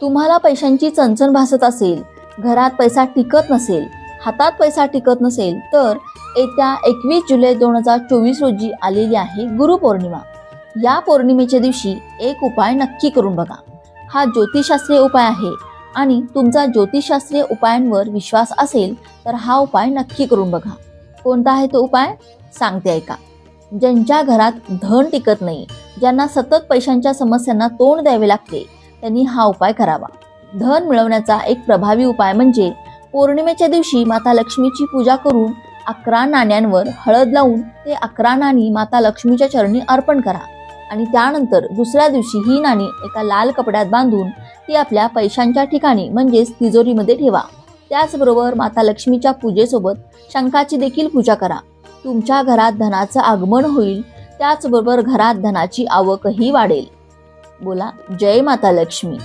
तुम्हाला पैशांची चणचण भासत असेल, घरात पैसा टिकत नसेल, हातात पैसा टिकत नसेल, तर येत्या 21 जुलै 2024 रोजी आलेली आहे गुरुपौर्णिमा. या पौर्णिमेच्या दिवशी एक उपाय नक्की करून बघा. हा ज्योतिषशास्त्रीय उपाय आहे आणि तुमचा ज्योतिषशास्त्रीय उपायांवर विश्वास असेल तर हा उपाय नक्की करून बघा. कोणता आहे तो उपाय सांगते ऐका. ज्यांच्या घरात धन टिकत नाही, ज्यांना सतत पैशांच्या समस्यांना तोंड द्यावे लागते, त्यांनी हा उपाय करावा. धन मिळवण्याचा एक प्रभावी उपाय म्हणजे पौर्णिमेच्या दिवशी माता लक्ष्मीची पूजा करून 11 नाण्यांवर हळद लावून ते 11 नाणी माता लक्ष्मीच्या चरणी अर्पण करा आणि त्यानंतर दुसऱ्या दिवशी ही नाणी एका लाल कपड्यात बांधून ती आपल्या पैशांच्या ठिकाणी म्हणजेच तिजोरीमध्ये ठेवा. त्याचबरोबर माता लक्ष्मीच्या पूजेसोबत शंखाची देखील पूजा करा. तुमच्या घरात धनाचं आगमन होईल, त्याचबरोबर घरात धनाची आवकही वाढेल. बोला जय माता लक्ष्मी.